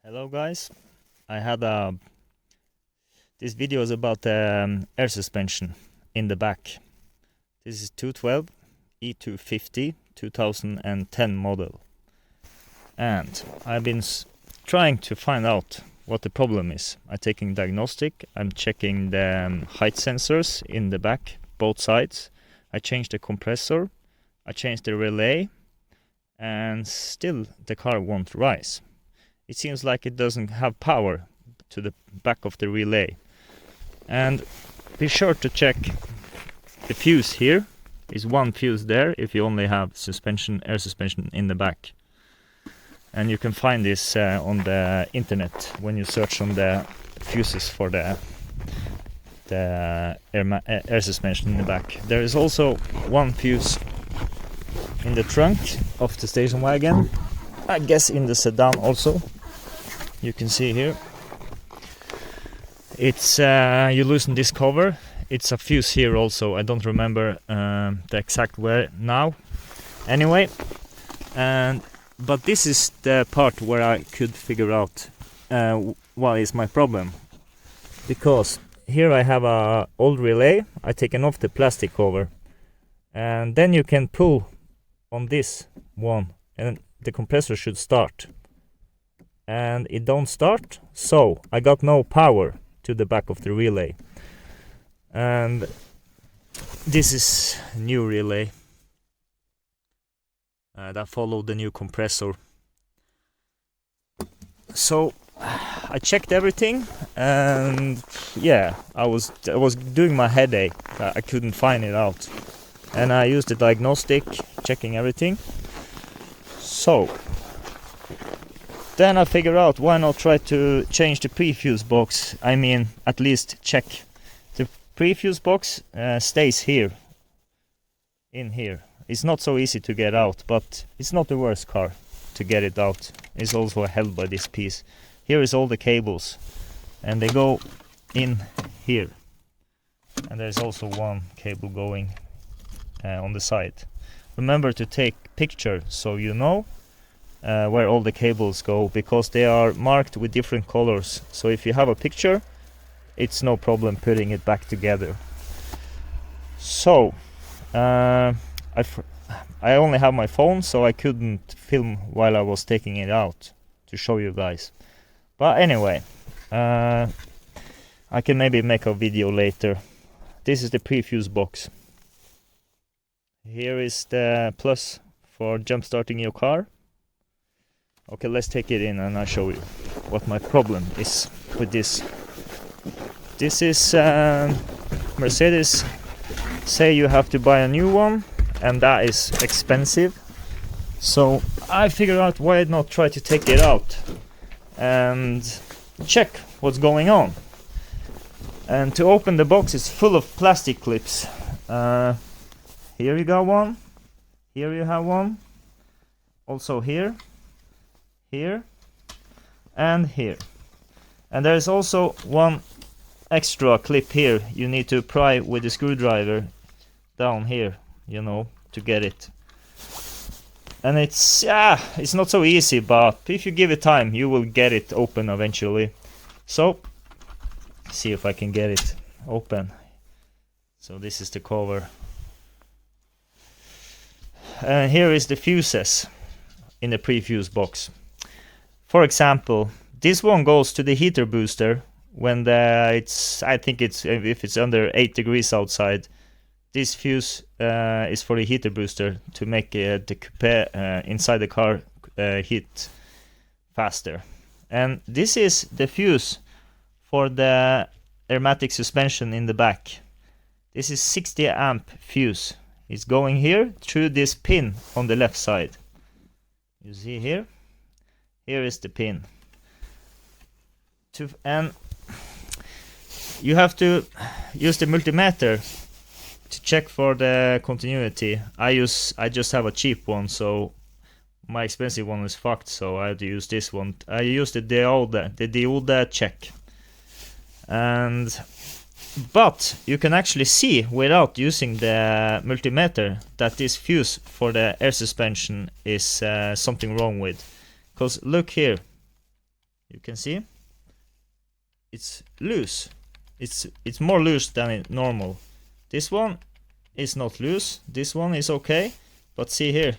Hello guys, I had this video is about air suspension in the back. This is 212 E250 2010 model, and I've been trying to find out what the problem is. I'm taking diagnostic, I'm checking the height sensors in the back, both sides. I changed the compressor, I changed the relay, and still the car won't rise. It seems like it doesn't have power to the back of the relay. And be sure to check the fuse here. Is one fuse there if you only have air suspension in the back. And you can find this on the internet when you search on the fuses for the air suspension in the back. There is also one fuse in the trunk of the station wagon. I guess in the sedan also. You can see here. It's you loosen this cover. It's a fuse here also. I don't remember the exact where now. Anyway, but this is the part where I could figure out what is my problem, because here I have a old relay. I taken off the plastic cover, and then you can pull on this one, and the compressor should start. And it don't start, so I got no power to the back of the relay. And this is new relay that followed the new compressor. So I checked everything, and yeah, I was doing my headache. I couldn't find it out, and I used the diagnostic, checking everything. So then I figured out, why not try to change the pre-fuse box. I mean, at least check. The pre-fuse box stays here, in here. It's not so easy to get out, but it's not the worst car to get it out. It's also held by this piece. Here is all the cables, and they go in here. And there's also one cable going on the side. Remember to take picture so you know where all the cables go, because they are marked with different colors. So if you have a picture, it's no problem putting it back together. So I only have my phone, so I couldn't film while I was taking it out to show you guys. But anyway, I can maybe make a video later. This is the pre-fuse box. Here is the plus for jump starting your car. Okay, let's take it in and I'll show you what my problem is with this. This is Mercedes say you have to buy a new one, and that is expensive. So I figured out, why not try to take it out and check what's going on. And to open the box, it's full of plastic clips. Here you got one, here you have one, also here, here, and here. And there is also one extra clip here. You need to pry with the screwdriver down here, you know, to get it. And it's not so easy, but if you give it time, you will get it open eventually. So see if I can get it open. So this is the cover, and here is the fuses in the pre-fuse box. For example, this one goes to the heater booster when I think it's if it's under 8 degrees outside. This fuse is for the heater booster to make the coupe inside the car heat faster. And this is the fuse for the aromatic suspension in the back. This is 60 amp fuse. It's going here through this pin on the left side. You see here? Here is the pin. And you have to use the multimeter to check for the continuity. I just have a cheap one, so my expensive one is fucked, so I had to use this one. I used the diode check. But you can actually see without using the multimeter that this fuse for the air suspension is something wrong with. Because look here, You can see it's loose. It's more loose than normal. This one is not loose. This one is okay, but see here,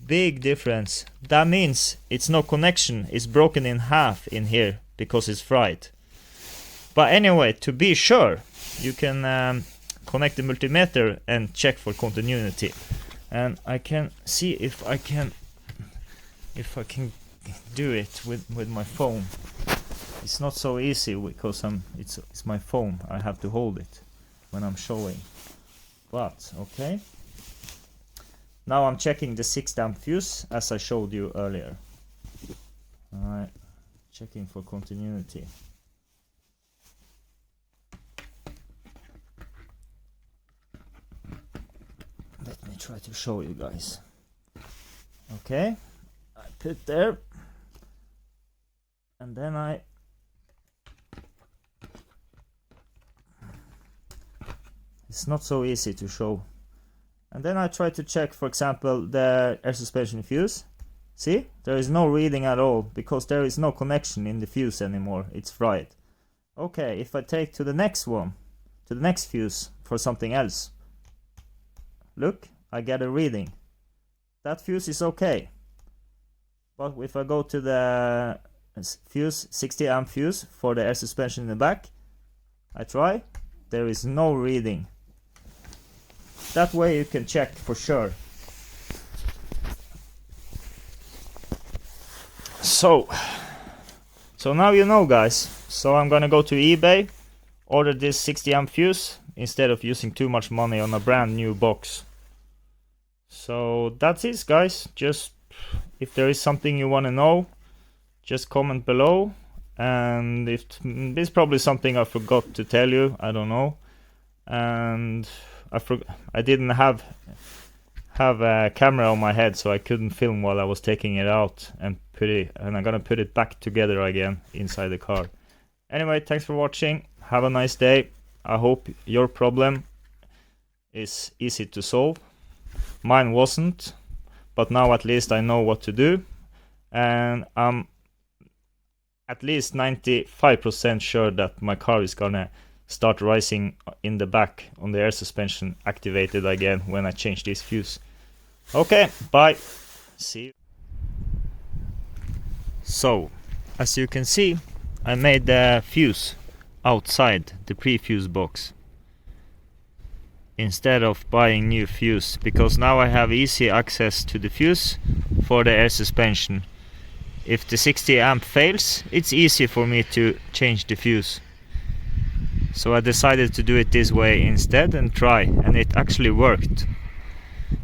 big difference. That means it's no connection. It's broken in half in here because it's fried. But anyway, to be sure, you can connect the multimeter and check for continuity. And I can see if I can do it with my phone. It's not so easy because it's my phone. I have to hold it when I'm showing. But okay. Now I'm checking the 6-amp fuse as I showed you earlier. Alright, checking for continuity. Let me try to show you guys. Okay, I put there, and then it's not so easy to show. And then I try to check, for example, the air suspension fuse. See, there is no reading at all because there is no connection in the fuse anymore. It's fried. Okay, if I take to the next one, to the next fuse for something else, look, I get a reading. That fuse is okay. But if I go to the fuse, 60-amp fuse for the air suspension in the back, I try, there is no reading. That way you can check for sure. So now you know, guys. So I'm gonna go to eBay, order this 60-amp fuse instead of using too much money on a brand new box. So that's it, guys. Just if there is something you want to know, just comment below. And if there's probably something I forgot to tell you, I don't know. And I didn't have a camera on my head, so I couldn't film while I was taking it out and I'm gonna put it back together again inside the car. Anyway, thanks for watching. Have a nice day. I hope your problem is easy to solve. Mine wasn't, but now at least I know what to do, and I'm at least 95% sure that my car is gonna start rising in the back on the air suspension activated again when I change this fuse. Okay, bye. See you. So, as you can see, I made the fuse outside the pre-fuse box instead of buying new fuse, because now I have easy access to the fuse for the air suspension. If the 60-amp fails, it's easy for me to change the fuse. So I decided to do it this way instead and try, and it actually worked.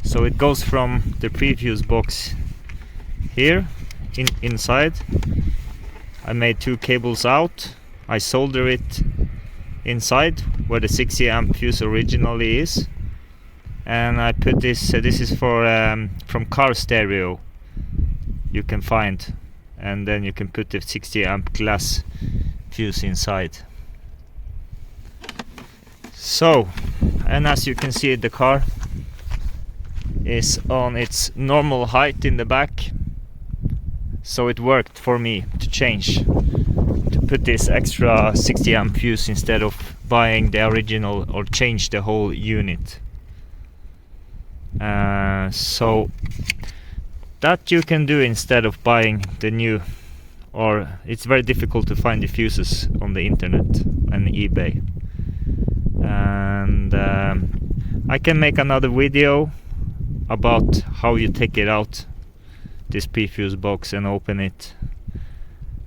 So it goes from the pre-fuse box here inside. I made 2 cables out. I solder it inside where the 60-amp fuse originally is, and I put this. This is for from car stereo. You can find, and then you can put the 60-amp glass fuse inside. So, and as you can see, the car is on its normal height in the back, so it worked for me to change, to put this extra 60-amp fuse instead of buying the original or change the whole unit. So that you can do instead of buying the new, or it's very difficult to find the fuses on the internet and eBay. And I can make another video about how you take it out, this pre-fuse box, and open it.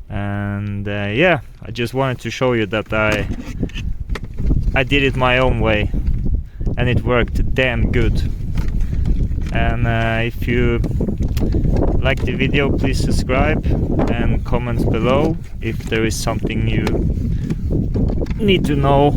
And yeah, I just wanted to show you that I did it my own way, and it worked damn good. And if you like the video, please subscribe and comment below if there is something you need to know